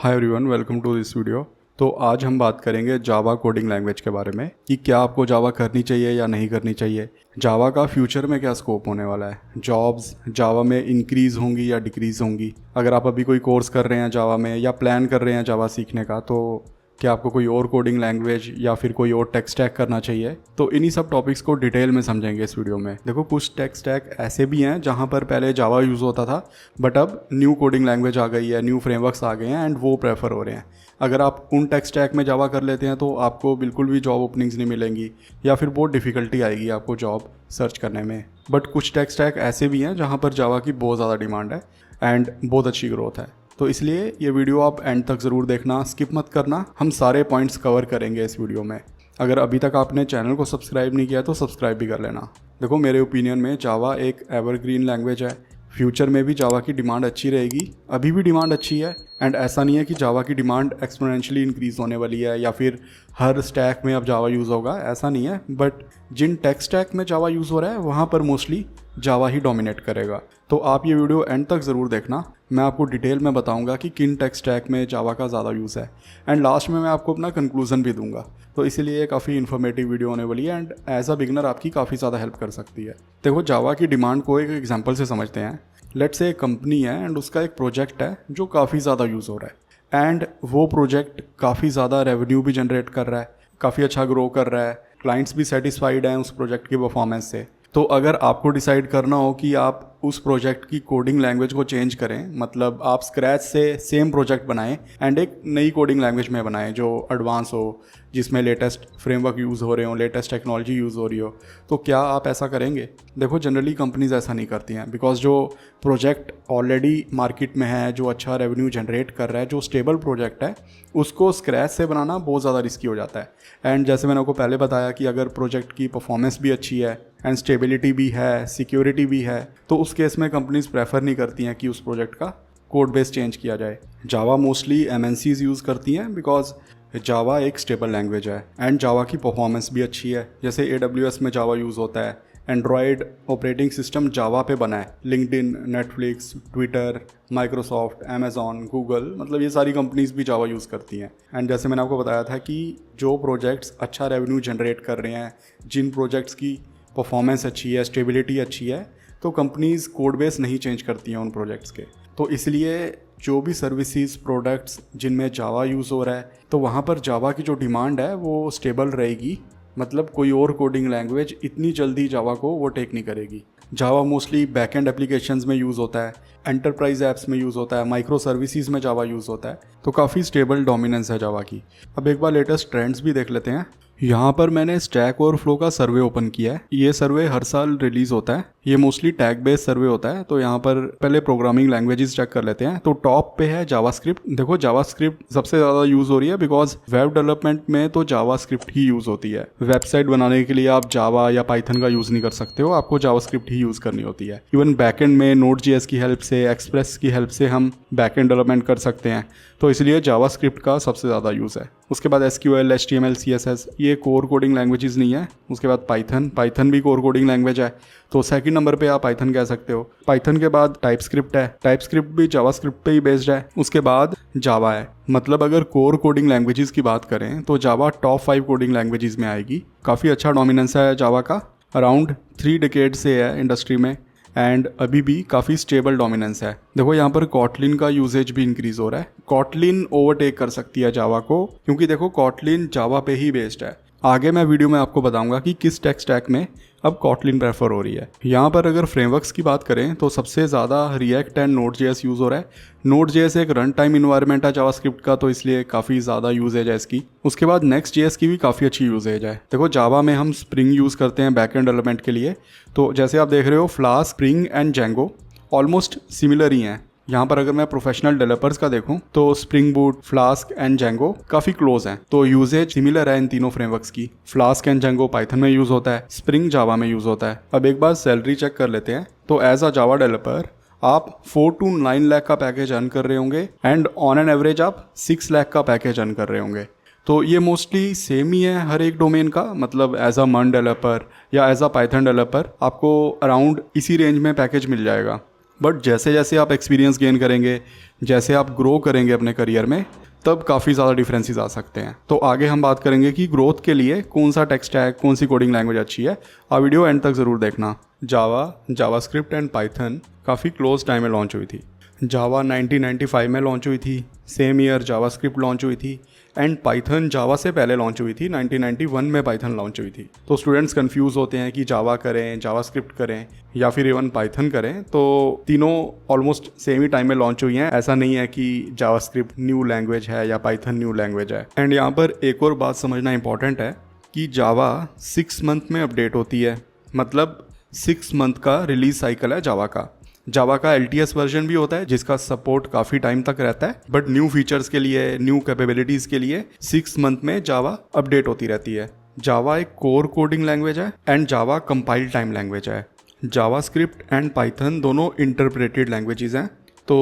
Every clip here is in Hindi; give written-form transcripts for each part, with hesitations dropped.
Hi everyone, welcome to this video. तो आज हम बात करेंगे जावा कोडिंग लैंग्वेज के बारे में कि क्या आपको जावा करनी चाहिए या नहीं करनी चाहिए। जावा का फ्यूचर में क्या स्कोप होने वाला है, जॉब्स जावा में इंक्रीज़ होंगी या डिक्रीज़ होंगी। अगर आप अभी कोई कोर्स कर रहे हैं जावा में या प्लान कर रहे हैं जावा सीखने का, तो क्या आपको कोई और कोडिंग लैंग्वेज या फिर कोई और टेक स्टैक करना चाहिए। तो इन्हीं सब टॉपिक्स को डिटेल में समझेंगे इस वीडियो में। देखो, कुछ टेक स्टैक ऐसे भी हैं जहां पर पहले जावा यूज़ होता था, बट अब न्यू कोडिंग लैंग्वेज आ गई है, न्यू फ्रेमवर्क्स आ गए हैं एंड वो प्रेफर हो रहे हैं। अगर आप उन टेक स्टैक में जावा कर लेते हैं तो आपको बिल्कुल भी जॉब ओपनिंग्स नहीं मिलेंगी या फिर बहुत डिफ़िकल्टी आएगी आपको जॉब सर्च करने में। बट कुछ टेक स्टैक ऐसे भी हैं जहाँ पर जावा की बहुत ज़्यादा डिमांड है एंड बहुत अच्छी ग्रोथ है। तो इसलिए ये वीडियो आप एंड तक ज़रूर देखना, स्किप मत करना। हम सारे पॉइंट्स कवर करेंगे इस वीडियो में। अगर अभी तक आपने चैनल को सब्सक्राइब नहीं किया तो सब्सक्राइब भी कर लेना। देखो, मेरे ओपिनियन में जावा एक एवरग्रीन लैंग्वेज है। फ्यूचर में भी जावा की डिमांड अच्छी रहेगी, अभी भी डिमांड अच्छी है एंड ऐसा नहीं है कि जावा की डिमांड एक्सपोनेंशियली इंक्रीज़ होने वाली है या फिर हर स्टैक में अब जावा यूज़ होगा, ऐसा नहीं है। बट जिन टेक स्टैक में जावा यूज़ हो रहा है वहाँ पर मोस्टली जावा ही डोमिनेट करेगा। तो आप ये वीडियो एंड तक ज़रूर देखना, मैं आपको डिटेल में बताऊंगा कि किन टेक स्टैक में जावा का ज़्यादा यूज़ है एंड लास्ट में मैं आपको अपना कंक्लूजन भी दूंगा। तो इसीलिए ये काफ़ी इन्फॉर्मेटिव वीडियो होने वाली है एंड एज अ बिगनर आपकी काफ़ी ज़्यादा हेल्प कर सकती है। देखो, जावा की डिमांड को एक एग्जाम्पल से समझते हैं। लेट्स से एक कंपनी है एंड उसका एक प्रोजेक्ट है जो काफ़ी ज़्यादा यूज़ हो रहा है एंड वो प्रोजेक्ट काफ़ी ज़्यादा रेवेन्यू भी जनरेट कर रहा है, काफ़ी अच्छा ग्रो कर रहा है, क्लाइंट्स भी सेटिस्फाइड हैं उस प्रोजेक्ट की परफॉर्मेंस से। तो अगर आपको डिसाइड करना हो कि आप उस प्रोजेक्ट की कोडिंग लैंग्वेज को चेंज करें, मतलब आप स्क्रैच से सेम प्रोजेक्ट बनाएं एंड एक नई कोडिंग लैंग्वेज में बनाएं जो एडवांस हो, जिसमें लेटेस्ट फ्रेमवर्क यूज़ हो रहे हो, लेटेस्ट टेक्नोलॉजी यूज़ हो रही हो, तो क्या आप ऐसा करेंगे? देखो, जनरली कंपनीज ऐसा नहीं करती हैं बिकॉज जो प्रोजेक्ट ऑलरेडी मार्केट में है, जो अच्छा रेवेन्यू जनरेट कर रहा है, जो स्टेबल प्रोजेक्ट है, उसको स्क्रैच से बनाना बहुत ज़्यादा रिस्की हो जाता है। एंड जैसे मैंने आपको पहले बताया कि अगर प्रोजेक्ट की परफॉर्मेंस भी अच्छी है एंड स्टेबिलिटी भी है, सिक्योरिटी भी है, तो उस केस में कंपनीज प्रेफर नहीं करती हैं कि उस प्रोजेक्ट का कोड बेस चेंज किया जाए। जावा मोस्टली एमएनसीज यूज़ करती हैं बिकॉज जावा एक स्टेबल लैंग्वेज है एंड जावा की परफॉर्मेंस भी अच्छी है। जैसे AWS में जावा यूज़ होता है, एंड्रॉयड ऑपरेटिंग सिस्टम जावा पे बना है, LinkedIn, Netflix, Twitter, Microsoft, Amazon, Google, मतलब ये सारी कंपनीज भी जावा यूज़ करती हैं। एंड जैसे मैंने आपको बताया था कि जो प्रोजेक्ट्स अच्छा रेवेन्यू जनरेट कर रहे हैं, जिन प्रोजेक्ट्स की परफॉर्मेंस अच्छी है, स्टेबिलिटी अच्छी है, तो कंपनीज कोड बेस नहीं चेंज करती हैं उन प्रोजेक्ट्स के। तो इसलिए जो भी सर्विसेज, प्रोडक्ट्स जिनमें जावा यूज़ हो रहा है, तो वहाँ पर जावा की जो डिमांड है वो स्टेबल रहेगी। मतलब कोई और कोडिंग लैंग्वेज इतनी जल्दी जावा को वो टेक नहीं करेगी। जावा मोस्टली बैकएंड एप्लीकेशंस में यूज़ होता है, एंटरप्राइज ऐप्स में यूज़ होता है, माइक्रो सर्विसेज में जावा यूज़ होता है, तो काफ़ी स्टेबल डोमिनेंस है जावा की। अब एक बार लेटेस्ट ट्रेंड्स भी देख लेते हैं। यहाँ पर मैंने स्टैक ओवरफ्लो का सर्वे ओपन किया है। ये सर्वे हर साल रिलीज होता है, ये मोस्टली टैग बेस्ड सर्वे होता है। तो यहाँ पर पहले प्रोग्रामिंग लैंग्वेजेस चेक कर लेते हैं। तो टॉप पे है जावास्क्रिप्ट। देखो, जावास्क्रिप्ट सबसे ज़्यादा यूज़ हो रही है बिकॉज वेब डेवलपमेंट में तो जावास्क्रिप्ट ही यूज़ होती है। वेबसाइट बनाने के लिए आप जावा या पाइथन का यूज़ नहीं कर सकते हो, आपको जावास्क्रिप्ट ही यूज़ करनी होती है। इवन बैकएंड में Node.js की हेल्प से, एक्सप्रेस की हेल्प से हम बैकएंड डेवलपमेंट कर सकते हैं, तो इसलिए जावास्क्रिप्ट का सबसे ज़्यादा यूज़ है। उसके बाद SQL, HTML, CSS, ये कोर कोडिंग लैंग्वेजेस नहीं है। उसके बाद पाइथन भी कोर कोडिंग लैंग्वेज है, तो सेकंड नंबर पे आप पाइथन कह सकते हो। पाइथन के बाद टाइपस्क्रिप्ट है, टाइपस्क्रिप्ट भी जावास्क्रिप्ट पे ही बेस्ड है। उसके बाद जावा है। मतलब अगर कोर कोडिंग लैंग्वेजेस की बात करें तो जावा टॉप 5 कोडिंग लैंग्वेजेस में आएगी। काफ़ी अच्छा डोमिनेंस है जावा का, अराउंड 3 डिकेड से है इंडस्ट्री में एंड अभी भी काफ़ी स्टेबल डोमिनेंस है। देखो, यहाँ पर कॉटलिन का यूजेज भी इंक्रीज हो रहा है। कॉटलिन ओवरटेक कर सकती है जावा को, क्योंकि देखो कॉटलिन जावा पे ही बेस्ड है। आगे मैं वीडियो में आपको बताऊंगा कि किस टेक स्टैक में अब कॉटलिन प्रेफर हो रही है। यहाँ पर अगर फ्रेमवर्क्स की बात करें तो सबसे ज़्यादा रिएक्ट एंड Node.js यूज़ हो रहा है। Node.js एक रन टाइम इन्वायरमेंट है जावास्क्रिप्ट का, तो इसलिए काफ़ी ज़्यादा यूजेज है इसकी। उसके बाद Next.js की भी काफ़ी अच्छी यूजेज है। देखो, जावा में हम स्प्रिंग यूज़ करते हैं बैकएंड डेवलपमेंट के लिए, तो जैसे आप देख रहे हो flask, spring and Django almost similar ही हैं। यहाँ पर अगर मैं प्रोफेशनल डेवलपर्स का देखूं तो spring boot, flask and Django काफ़ी क्लोज हैं, तो यूजेज सिमिलर है इन तीनों फ्रेमवर्क्स की। फ्लास्क एंड जेंगो पाइथन में यूज़ होता है, स्प्रिंग जावा में यूज़ होता है। अब एक बार सैलरी चेक कर लेते हैं। तो एज अ जावा डेवलपर आप 4 to 9 लाख का पैकेज अर्न कर रहे होंगे एंड ऑन एन एवरेज आप 6 लाख का पैकेज अर्न कर रहे होंगे। तो ये मोस्टली सेम ही है हर एक डोमेन का, मतलब एज अ मन डेवलपर या एज अ पाइथन डेवलपर आपको अराउंड इसी रेंज में पैकेज मिल जाएगा। बट जैसे जैसे आप एक्सपीरियंस गेन करेंगे, जैसे आप ग्रो करेंगे अपने करियर में, तब काफ़ी ज़्यादा डिफरेंसेस आ सकते हैं। तो आगे हम बात करेंगे कि ग्रोथ के लिए कौन सा टेक स्टैक, कौन सी कोडिंग लैंग्वेज अच्छी है। आप वीडियो एंड तक ज़रूर देखना। जावास्क्रिप्ट एंड पाइथन काफ़ी क्लोज टाइम में लॉन्च हुई थी। जावा 1995 में लॉन्च हुई थी, सेम ईयर जावास्क्रिप्ट लॉन्च हुई थी, एंड पाइथन जावा से पहले लॉन्च हुई थी। 1991 में पाइथन लॉन्च हुई थी। तो स्टूडेंट्स कंफ्यूज होते हैं कि जावा करें, जावास्क्रिप्ट करें या फिर इवन पाइथन करें। तो तीनों ऑलमोस्ट सेम ही टाइम में लॉन्च हुई हैं। ऐसा नहीं है कि जावास्क्रिप्ट न्यू लैंग्वेज है या पाइथन न्यू लैंग्वेज है। एंड यहाँ पर एक और बात समझना इंपॉर्टेंट है कि जावा 6 मंथ में अपडेट होती है, मतलब 6 मंथ का रिलीज साइकिल है जावा का। जावा का LTS वर्जन भी होता है जिसका सपोर्ट काफ़ी टाइम तक रहता है, बट न्यू फीचर्स के लिए, न्यू कैपेबिलिटीज़ के लिए 6 मंथ में जावा अपडेट होती रहती है। जावा एक कोर कोडिंग लैंग्वेज है and Java compile time language है। जावास्क्रिप्ट एंड पाइथन दोनों इंटरप्रेटेड लैंग्वेजेस हैं। तो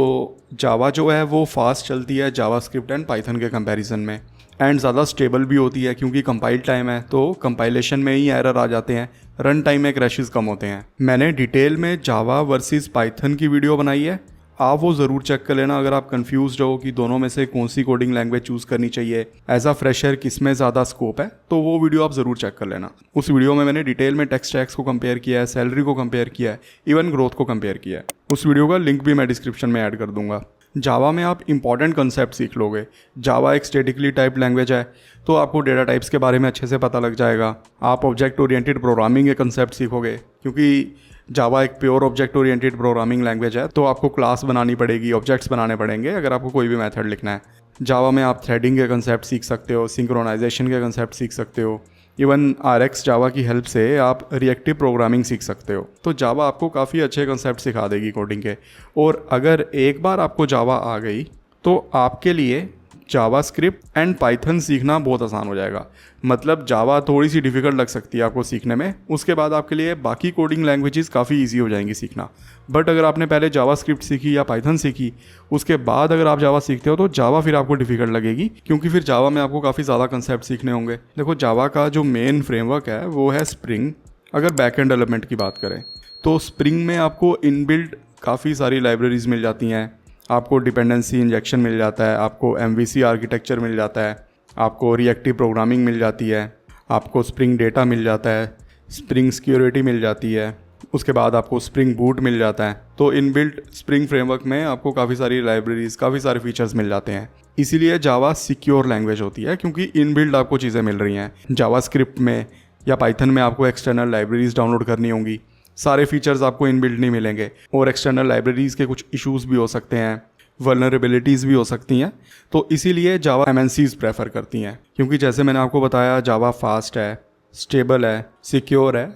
जावा जो है वो फास्ट चलती है जावास्क्रिप्ट एंड पाइथन के कंपैरिजन में, एंड ज़्यादा स्टेबल भी होती है क्योंकि कंपाइल टाइम है, तो कंपाइलेशन में ही एरर आ जाते हैं, रन टाइम में क्रैशेस कम होते हैं। मैंने डिटेल में जावा वर्सेस पाइथन की वीडियो बनाई है, आप वो ज़रूर चेक कर लेना अगर आप कंफ्यूज हो कि दोनों में से कौन सी कोडिंग लैंग्वेज चूज़ करनी चाहिए, एज अ फ्रेशर किस में ज़्यादा स्कोप है, तो वो वीडियो आप ज़रूर चेक कर लेना। उस वीडियो में मैंने डिटेल में टेक स्टैक्स को कंपेयर किया है, सैलरी को कंपेयर किया है, इवन ग्रोथ को कंपेयर किया है। उस वीडियो का लिंक भी मैं डिस्क्रिप्शन में ऐड कर दूंगा। जावा में आप इंपॉर्टेंट कंसेप्ट सीख लोगे। जावा एक स्टैटिकली टाइप लैंग्वेज है, तो आपको डेटा टाइप्स के बारे में अच्छे से पता लग जाएगा। आप ऑब्जेक्ट ओरिएंटेड प्रोग्रामिंग के कंसेप्ट सीखोगे, क्योंकि जावा एक pure object oriented programming language है, तो आपको क्लास बनानी पड़ेगी, ऑब्जेक्ट्स बनाने पड़ेंगे अगर आपको कोई भी मेथड लिखना है। जावा में आप थ्रेडिंग के कंसेप्ट सीख सकते हो, सिंक्रोनाइजेशन के कंसेप्ट सीख सकते हो, इवन RX जावा की हेल्प से आप रिएक्टिव प्रोग्रामिंग सीख सकते हो। तो जावा आपको काफ़ी अच्छे कंसेप्ट सिखा देगी कोडिंग के। और अगर एक बार आपको जावा आ गई तो आपके लिए जावास्क्रिप्ट एंड पाइथन सीखना बहुत आसान हो जाएगा। मतलब जावा थोड़ी सी डिफ़िकल्ट लग सकती है आपको सीखने में, उसके बाद आपके लिए बाकी कोडिंग लैंग्वेजेस काफ़ी इजी हो जाएंगी सीखना। बट अगर आपने पहले जावास्क्रिप्ट सीखी या पाइथन सीखी, उसके बाद अगर आप जावा सीखते हो तो जावा फिर आपको डिफ़िकल्ट लगेगी, क्योंकि फिर जावा में आपको काफ़ी ज़्यादा कंसेप्ट सीखने होंगे। देखो, जावा का जो मेन फ्रेमवर्क है वो है स्प्रिंग। अगर बैक एंड डेवलपमेंट की बात करें तो स्प्रिंग में आपको इनबिल्ट काफ़ी सारी लाइब्रेरीज मिल जाती हैं, आपको डिपेंडेंसी इंजेक्शन मिल जाता है, आपको MVC आर्किटेक्चर मिल जाता है, आपको रिएक्टिव प्रोग्रामिंग मिल जाती है, आपको स्प्रिंग डेटा मिल जाता है, स्प्रिंग सिक्योरिटी मिल जाती है, उसके बाद आपको स्प्रिंग बूट मिल जाता है। तो इनबिल्ट स्प्रिंग फ्रेमवर्क में आपको काफ़ी सारी लाइब्रेरीज, काफ़ी सारे फीचर्स मिल जाते हैं। इसीलिए जावा सिक्योर लैंग्वेज होती है, क्योंकि इनबिल्ट आपको चीज़ें मिल रही हैं। जावास्क्रिप्ट में या पाइथन में आपको एक्सटर्नल लाइब्रेरीज डाउनलोड करनी होंगी, सारे फीचर्स आपको इनबिल्ट नहीं मिलेंगे, और एक्सटर्नल लाइब्रेरीज़ के कुछ इश्यूज़ भी हो सकते हैं, वल्नरेबिलिटीज़ भी हो सकती हैं। तो इसीलिए जावा MNCs प्रेफर करती हैं, क्योंकि जैसे मैंने आपको बताया जावा फास्ट है, स्टेबल है, सिक्योर है,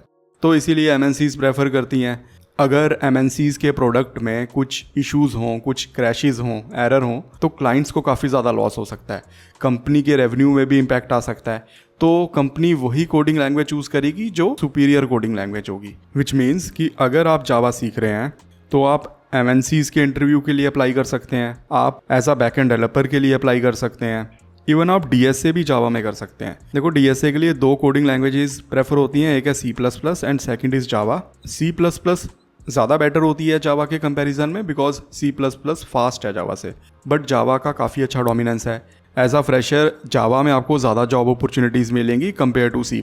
तो इसीलिए MNCs प्रेफर करती हैं। अगर MNCs के प्रोडक्ट में कुछ इश्यूज़ हों, कुछ क्रैशेस हों, एरर हों, तो क्लाइंट्स को काफ़ी ज़्यादा लॉस हो सकता है, कंपनी के रेवेन्यू में भी इम्पैक्ट आ सकता है। तो कंपनी वही कोडिंग लैंग्वेज चूज़ करेगी जो सुपीरियर कोडिंग लैंग्वेज होगी। विच मीन्स कि अगर आप जावा सीख रहे हैं तो आप MNCs के इंटरव्यू के लिए अप्लाई कर सकते हैं, आप as a back end developer के लिए अप्लाई कर सकते हैं, इवन आप DSA भी जावा में कर सकते हैं। देखो, DSA के लिए 2 कोडिंग लैंग्वेजेस प्रेफर होती हैं, एक है C++ and second is Java. C++ ज़्यादा बेटर होती है जावा के कंपैरिजन में, बिकॉज C++ फास्ट है जावा से, बट जावा का काफ़ी अच्छा डोमिनेंस है। एज अ फ्रेशर जावा में आपको ज़्यादा जॉब अपॉर्चुनिटीज़ मिलेंगी कंपेयर टू C++।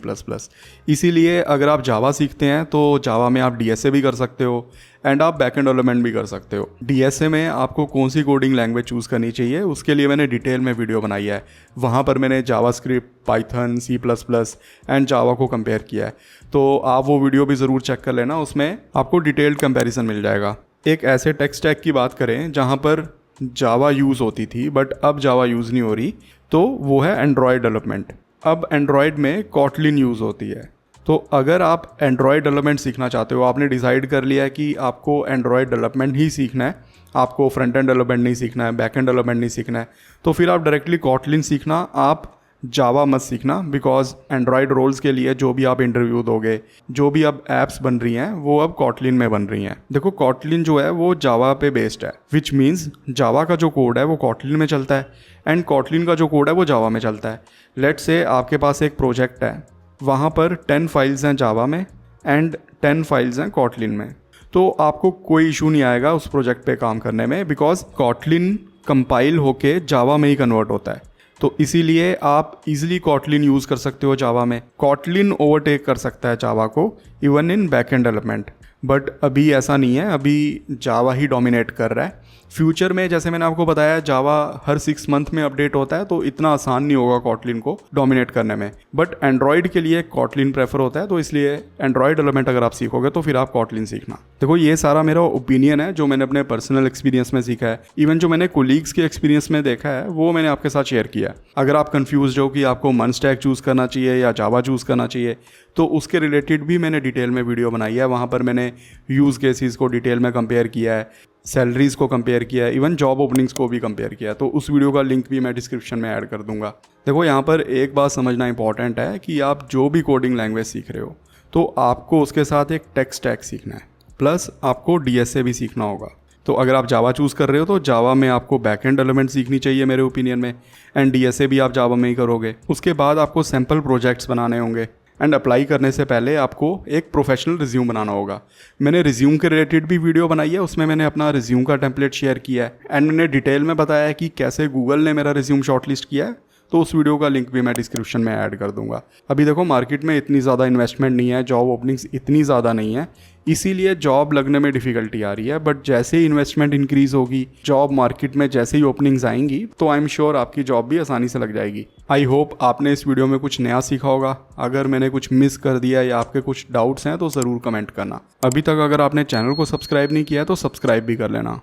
इसीलिए अगर आप जावा सीखते हैं तो जावा में आप DSA भी कर सकते हो एंड आप बैक एंड डेवलपमेंट भी कर सकते हो। DSA में आपको कौन सी कोडिंग लैंग्वेज चूज़ करनी चाहिए उसके लिए मैंने डिटेल में वीडियो बनाई है। वहाँ पर मैंने जावास्क्रिप्ट, पाइथन, C++ एंड जावा को कंपेयर किया है, तो आप वो वीडियो भी ज़रूर चेक कर लेना, उसमें आपको डिटेल्ड कंपैरिजन मिल जाएगा। एक ऐसे टेक स्टैक की बात करें जहाँ पर जावा यूज़ होती थी बट अब जावा यूज़ नहीं हो रही, तो वो है एंड्रॉयड डेवलपमेंट। अब एंड्रॉयड में कॉटलिन यूज़ होती है। तो अगर आप एंड्रॉयड डेवलपमेंट सीखना चाहते हो, आपने डिसाइड कर लिया है कि आपको एंड्रॉयड डेवलपमेंट ही सीखना है, आपको फ्रंट एंड डेवलपमेंट नहीं सीखना है, बैक एंड डेवलपमेंट नहीं सीखना है, तो फिर आप डायरेक्टली कॉटलिन सीखना, आप जावा मत सीखना। बिकॉज एंड्रॉयड रोल्स के लिए जो भी आप इंटरव्यू दोगे, जो भी अब ऐप्स बन रही हैं वो अब कॉटलिन में बन रही हैं। देखो, कॉटलिन जो है वो जावा पे बेस्ड है, विच मीन्स जावा का जो कोड है वो कॉटलिन में चलता है एंड कॉटलिन का जो कोड है वो जावा में चलता है। लेट्स से आपके पास एक प्रोजेक्ट है, वहाँ पर 10 फाइल्स हैं जावा में एंड 10 फाइल्स हैं कॉटलिन में। तो आपको कोई इशू नहीं आएगा उस प्रोजेक्ट पे काम करने में, बिकॉज कॉटलिन कंपाइल होके जावा में ही कन्वर्ट होता है। तो इसीलिए आप इजीली कॉटलिन यूज़ कर सकते हो जावा में। कॉटलिन ओवरटेक कर सकता है जावा को even in backend development, but अभी ऐसा नहीं है, अभी जावा ही डोमिनेट कर रहा है। फ्यूचर में जैसे मैंने आपको बताया जावा हर 6 मंथ में अपडेट होता है, तो इतना आसान नहीं होगा कॉटलिन को डोमिनेट करने में। बट एंड्रॉयड के लिए कॉटलिन प्रेफर होता है, तो इसलिए एंड्रॉयड डेवलपमेंट अगर आप सीखोगे तो फिर आप कॉटलिन सीखना। देखो ये सारा मेरा ओपिनियन है जो मैंने अपने पर्सनल एक्सपीरियंस में सीखा है, इवन जो मैंने कोलीग्स के एक्सपीरियंस में देखा है वो मैंने आपके साथ शेयर किया है। अगर आप कन्फ्यूज हो कि आपको मन स्टैक चूज़ करना चाहिए या जावा चूज़ करना चाहिए, तो उसके रिलेटेड भी मैंने डिटेल में वीडियो बनाई है। वहाँ पर मैंने यूज़ केसेस को डिटेल में कंपेयर किया है, सैलरीज़ को कंपेयर किया है, इवन जॉब ओपनिंग्स को भी कंपेयर किया है। तो उस वीडियो का लिंक भी मैं डिस्क्रिप्शन में ऐड कर दूंगा। देखो यहाँ पर एक बात समझना इंपॉर्टेंट है कि आप जो भी कोडिंग लैंग्वेज सीख रहे हो तो आपको उसके साथ एक टेक स्टैक सीखना है, प्लस आपको डीएसए भी सीखना होगा। तो अगर आप जावा चूज़ कर रहे हो तो जावा में आपको बैकएंड डेवलपमेंट सीखनी चाहिए मेरे ओपिनियन में, एंड डीएसए भी आप जावा में ही करोगे। उसके बाद आपको सैम्पल प्रोजेक्ट्स बनाने होंगे, एंड अप्लाई करने से पहले आपको एक प्रोफेशनल रिज्यूम बनाना होगा। मैंने रिज्यूम के रिलेटेड भी वीडियो बनाई है, उसमें मैंने अपना रिज्यूम का टेम्पलेट शेयर किया है, एंड मैंने डिटेल में बताया है कि कैसे गूगल ने मेरा रिज्यूम शॉर्टलिस्ट किया है। तो उस वीडियो का लिंक भी मैं डिस्क्रिप्शन में ऐड कर दूंगा। अभी देखो मार्केट में इतनी ज़्यादा इन्वेस्टमेंट नहीं है, जॉब ओपनिंग्स इतनी ज़्यादा नहीं है, इसीलिए जॉब लगने में डिफ़िकल्टी आ रही है। बट जैसे ही इन्वेस्टमेंट इंक्रीज़ होगी, जॉब मार्केट में जैसे ही ओपनिंग्स आएंगी, तो आई एम श्योर आपकी जॉब भी आसानी से लग जाएगी। आई होप आपने इस वीडियो में कुछ नया सीखा होगा। अगर मैंने कुछ मिस कर दिया या आपके कुछ डाउट्स हैं तो ज़रूर कमेंट करना। अभी तक अगर आपने चैनल को सब्सक्राइब नहीं किया है तो सब्सक्राइब भी कर लेना।